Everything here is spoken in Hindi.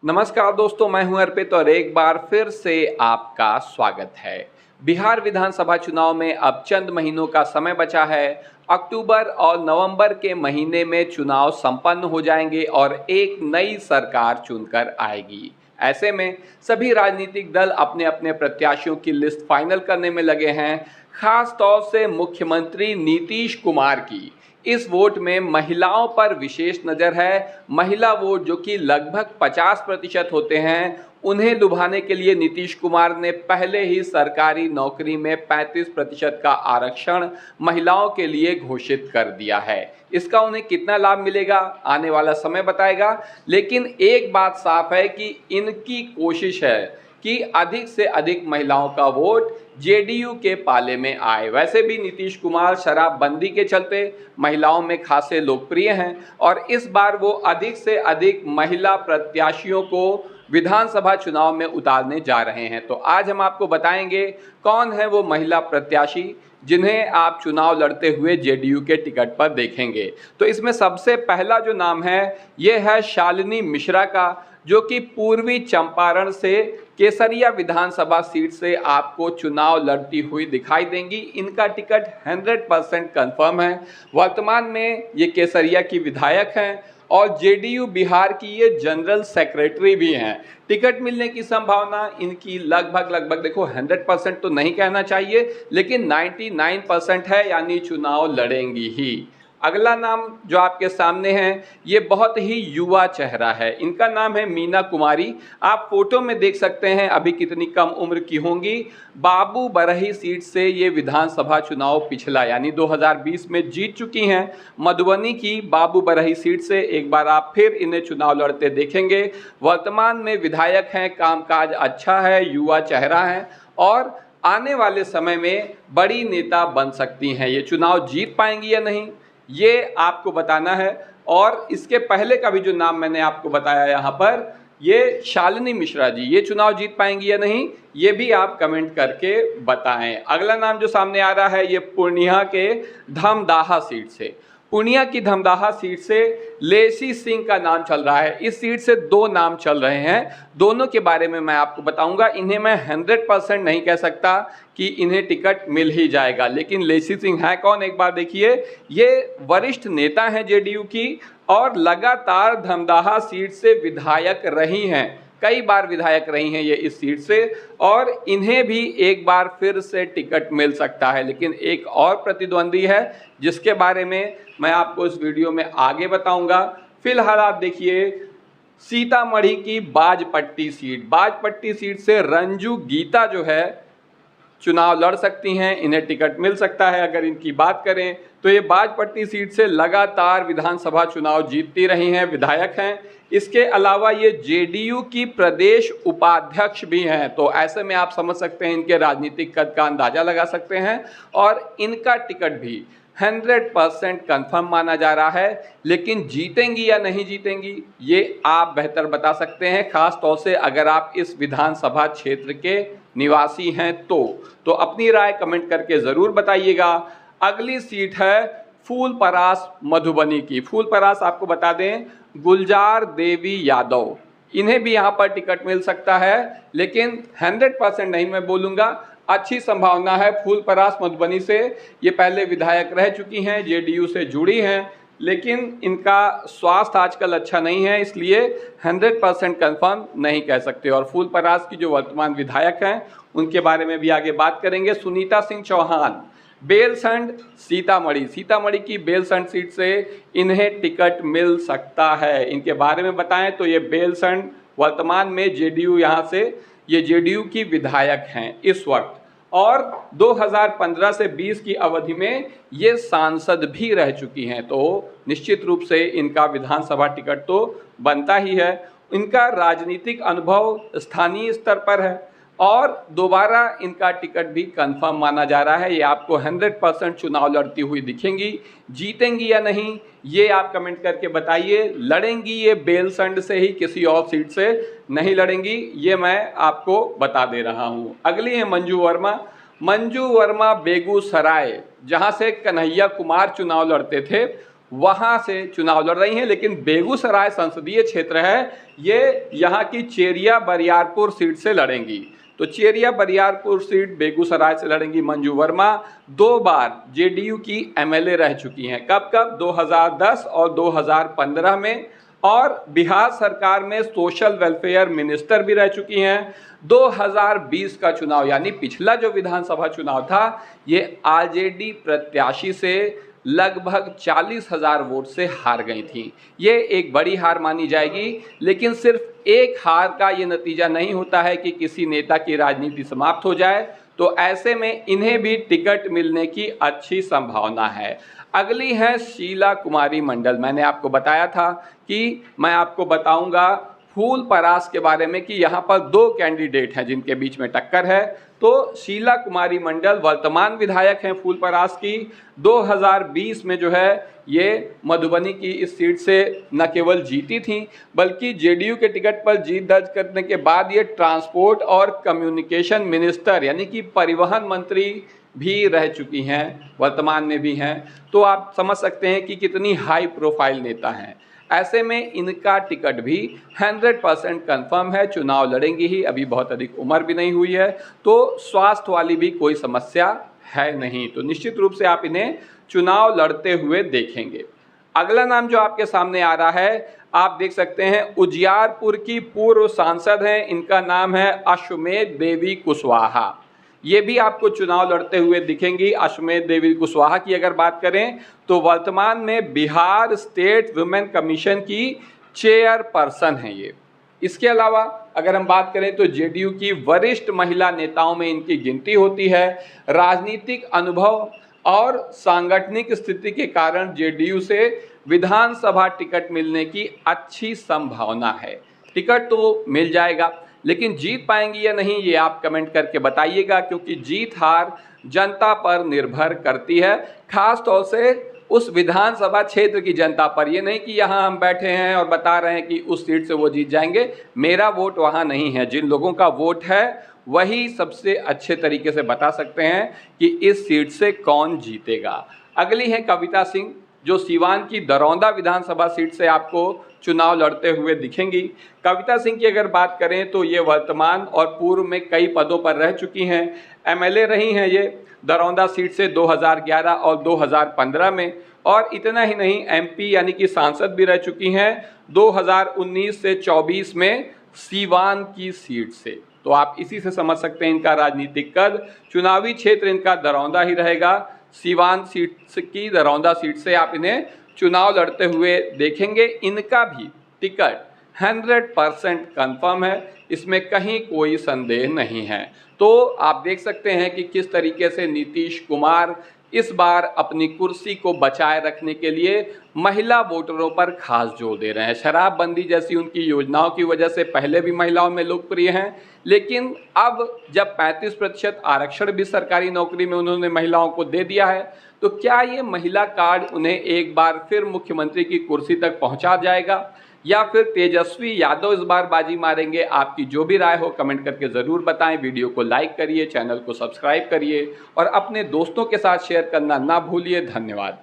नमस्कार दोस्तों, मैं हूं अर्पित और एक बार फिर से आपका स्वागत है। बिहार विधानसभा चुनाव में अब चंद महीनों का समय बचा है। अक्टूबर और नवंबर के महीने में चुनाव संपन्न हो जाएंगे और एक नई सरकार चुनकर आएगी। ऐसे में सभी राजनीतिक दल अपने अपने प्रत्याशियों की लिस्ट फाइनल करने में लगे हैं। खास तौर से मुख्यमंत्री नीतीश कुमार की इस वोट में महिलाओं पर विशेष नज़र है। महिला वोट जो कि लगभग 50% होते हैं, उन्हें लुभाने के लिए नीतीश कुमार ने पहले ही सरकारी नौकरी में 35% का आरक्षण महिलाओं के लिए घोषित कर दिया है। इसका उन्हें कितना लाभ मिलेगा आने वाला समय बताएगा, लेकिन एक बात साफ है कि इनकी कोशिश है कि अधिक से अधिक महिलाओं का वोट जेडीयू के पाले में आए। वैसे भी नीतीश कुमार शराबबंदी के चलते महिलाओं में खासे लोकप्रिय हैं और इस बार वो अधिक से अधिक महिला प्रत्याशियों को विधानसभा चुनाव में उतारने जा रहे हैं। तो आज हम आपको बताएंगे कौन है वो महिला प्रत्याशी जिन्हें आप चुनाव लड़ते हुए जेडीयू के टिकट पर देखेंगे। तो इसमें सबसे पहला जो नाम है ये है शालिनी मिश्रा का, जो कि पूर्वी चंपारण से केसरिया विधानसभा सीट से आपको चुनाव लड़ती हुई दिखाई देंगी। इनका टिकट 100% कंफर्म है। वर्तमान में ये केसरिया की विधायक हैं और जेडीयू बिहार की ये जनरल सेक्रेटरी भी हैं। टिकट मिलने की संभावना इनकी लगभग देखो 100% तो नहीं कहना चाहिए, लेकिन 99% है, यानी चुनाव लड़ेंगी ही। अगला नाम जो आपके सामने है ये बहुत ही युवा चेहरा है। इनका नाम है मीना कुमारी। आप फोटो में देख सकते हैं अभी कितनी कम उम्र की होंगी। बाबू बरही सीट से ये विधानसभा चुनाव पिछला यानी 2020 में जीत चुकी हैं। मधुबनी की बाबू बरही सीट से एक बार आप फिर इन्हें चुनाव लड़ते देखेंगे। वर्तमान में विधायक हैं, कामकाज अच्छा है, युवा चेहरा है और आने वाले समय में बड़ी नेता बन सकती हैं। ये चुनाव जीत पाएंगी या नहीं ये आपको बताना है। और इसके पहले का भी जो नाम मैंने आपको बताया यहाँ पर, ये शालिनी मिश्रा जी, ये चुनाव जीत पाएंगी या नहीं ये भी आप कमेंट करके बताएं। अगला नाम जो सामने आ रहा है ये पूर्णिया के धमदाहा सीट से, पूर्णिया की धमदाहा सीट से लेसी सिंह का नाम चल रहा है। इस सीट से दो नाम चल रहे हैं, दोनों के बारे में मैं आपको बताऊंगा। इन्हें मैं 100% नहीं कह सकता कि इन्हें टिकट मिल ही जाएगा, लेकिन लेसी सिंह है कौन एक बार देखिए। ये वरिष्ठ नेता हैं जेडीयू की और लगातार धमदाहा सीट से विधायक रही हैं, कई बार विधायक रही हैं ये इस सीट से, और इन्हें भी एक बार फिर से टिकट मिल सकता है। लेकिन एक और प्रतिद्वंदी है जिसके बारे में मैं आपको इस वीडियो में आगे बताऊंगा। फिलहाल आप देखिए सीतामढ़ी की बाजपट्टी सीट, बाजपट्टी सीट से रंजू गीता जो है चुनाव लड़ सकती हैं, इन्हें टिकट मिल सकता है। अगर इनकी बात करें तो ये बाजपट्टी सीट से लगातार विधानसभा चुनाव जीतती रही हैं, विधायक हैं। इसके अलावा ये जेडीयू की प्रदेश उपाध्यक्ष भी हैं, तो ऐसे में आप समझ सकते हैं इनके राजनीतिक कद का अंदाजा लगा सकते हैं। और इनका टिकट भी 100% कंफर्म माना जा रहा है, लेकिन जीतेंगी या नहीं जीतेंगी ये आप बेहतर बता सकते हैं, खास तौर से अगर आप इस विधानसभा क्षेत्र के निवासी हैं तो अपनी राय कमेंट करके ज़रूर बताइएगा। अगली सीट है फूलपरास मधुबनी की। फूलपरास आपको बता दें गुलजार देवी यादव, इन्हें भी यहाँ पर टिकट मिल सकता है, लेकिन 100% नहीं मैं बोलूँगा, अच्छी संभावना है। फूलपरास मधुबनी से ये पहले विधायक रह चुकी हैं, जेडीयू से जुड़ी हैं, लेकिन इनका स्वास्थ्य आजकल अच्छा नहीं है, इसलिए 100% कंफर्म नहीं कह सकते। और फूलपरास की जो वर्तमान विधायक हैं उनके बारे में भी आगे बात करेंगे। सुनीता सिंह चौहान, बेलसंड सीतामढ़ी, सीतामढ़ी की बेलसंड सीट से इन्हें टिकट मिल सकता है। इनके बारे में बताएं तो ये बेलसंड वर्तमान में जेडीयू यहाँ से ये जेडीयू की विधायक हैं इस वक्त, और 2015 से 20 की अवधि में ये सांसद भी रह चुकी हैं, तो निश्चित रूप से इनका विधानसभा टिकट तो बनता ही है। इनका राजनीतिक अनुभव स्थानीय स्तर पर है और दोबारा इनका टिकट भी कंफर्म माना जा रहा है। ये आपको 100% चुनाव लड़ती हुई दिखेंगी। जीतेंगी या नहीं ये आप कमेंट करके बताइए। लड़ेंगी ये बेलसंड से ही, किसी और सीट से नहीं लड़ेंगी, ये मैं आपको बता दे रहा हूँ। अगली है मंजू वर्मा। मंजू वर्मा बेगूसराय, जहाँ से कन्हैया कुमार चुनाव लड़ते थे, वहां से चुनाव लड़ रही हैं। लेकिन बेगूसराय संसदीय क्षेत्र है, ये यहाँ की चेरिया बरियारपुर सीट से लड़ेंगी। तो चेरिया बरियारपुर सीट बेगूसराय से लड़ेंगी मंजू वर्मा। 2 बार जेडीयू की एमएलए रह चुकी हैं। कब कब? 2010 और 2015 में। और बिहार सरकार में सोशल वेलफेयर मिनिस्टर भी रह चुकी हैं। 2020 का चुनाव यानी पिछला जो विधानसभा चुनाव था, ये आरजेडी प्रत्याशी से लगभग 40,000 वोट से हार गई थी। ये एक बड़ी हार मानी जाएगी। लेकिन सिर्फ एक हार का ये नतीजा नहीं होता है कि किसी नेता की राजनीति समाप्त हो जाए। तो ऐसे में इन्हें भी टिकट मिलने की अच्छी संभावना है। अगली है शीला कुमारी मंडल। मैंने आपको बताया था कि मैं आपको बताऊंगा फूल परास के बारे में कि यहाँ पर 2 कैंडिडेट हैं जिनके बीच में टक्कर है। तो शीला कुमारी मंडल वर्तमान विधायक हैं फूल परास की। 2020 में जो है ये मधुबनी की इस सीट से न केवल जीती थी, बल्कि जेडीयू के टिकट पर जीत दर्ज करने के बाद ये ट्रांसपोर्ट और कम्युनिकेशन मिनिस्टर यानी कि परिवहन मंत्री भी रह चुकी हैं, वर्तमान में भी हैं। तो आप समझ सकते हैं कि कितनी हाई प्रोफाइल नेता हैं। ऐसे में इनका टिकट भी 100% कंफर्म है, चुनाव लड़ेंगी ही। अभी बहुत अधिक उम्र भी नहीं हुई है, तो स्वास्थ्य वाली भी कोई समस्या है नहीं। तो निश्चित रूप से आप इन्हें चुनाव लड़ते हुए देखेंगे। अगला नाम जो आपके सामने आ रहा है, आप देख सकते हैं उजियारपुर की पूर्व सांसद हैं, इनका नाम है अश्वमेध देवी कुशवाहा। ये भी आपको चुनाव लड़ते हुए दिखेंगी। अश्वमेध देवी कुशवाहा की अगर बात करें तो वर्तमान में बिहार स्टेट वुमेन कमीशन की चेयरपर्सन है ये। इसके अलावा अगर हम बात करें तो जेडीयू की वरिष्ठ महिला नेताओं में इनकी गिनती होती है। राजनीतिक अनुभव और सांगठनिक स्थिति के कारण जेडीयू से विधानसभा टिकट मिलने की अच्छी संभावना है। टिकट तो मिल जाएगा, लेकिन जीत पाएंगी या नहीं ये आप कमेंट करके बताइएगा, क्योंकि जीत हार जनता पर निर्भर करती है, खास तौर से उस विधानसभा क्षेत्र की जनता पर। ये नहीं कि यहाँ हम बैठे हैं और बता रहे हैं कि उस सीट से वो जीत जाएंगे। मेरा वोट वहाँ नहीं है। जिन लोगों का वोट है वही सबसे अच्छे तरीके से बता सकते हैं कि इस सीट से कौन जीतेगा। अगली है कविता सिंह, जो सीवान की दरौंदा विधानसभा सीट से आपको चुनाव लड़ते हुए दिखेंगी। कविता सिंह की अगर बात करें तो ये वर्तमान और पूर्व में कई पदों पर रह चुकी हैं। एमएलए रही हैं ये दरौंदा सीट से 2011 और 2015 में। और इतना ही नहीं, एमपी यानी कि सांसद भी रह चुकी हैं 2019 से 24 में सीवान की सीट से। तो आप इसी से समझ सकते हैं इनका राजनीतिक कद। चुनावी क्षेत्र इनका दरौंदा ही रहेगा। सीवान सीट की दरौंदा सीट से आप इन्हें चुनाव लड़ते हुए देखेंगे। इनका भी टिकट 100% कंफर्म है, इसमें कहीं कोई संदेह नहीं है। तो आप देख सकते हैं कि किस तरीके से नीतीश कुमार इस बार अपनी कुर्सी को बचाए रखने के लिए महिला वोटरों पर खास जोर दे रहे हैं। शराबबंदी जैसी उनकी योजनाओं की वजह से पहले भी महिलाओं में लोकप्रिय हैं, लेकिन अब जब 35% आरक्षण भी सरकारी नौकरी में उन्होंने महिलाओं को दे दिया है, तो क्या ये महिला कार्ड उन्हें एक बार फिर मुख्यमंत्री की कुर्सी तक पहुंचा जाएगा या फिर तेजस्वी यादव इस बार बाजी मारेंगे? आपकी जो भी राय हो कमेंट करके ज़रूर बताएं। वीडियो को लाइक करिए, चैनल को सब्सक्राइब करिए और अपने दोस्तों के साथ शेयर करना ना भूलिए। धन्यवाद।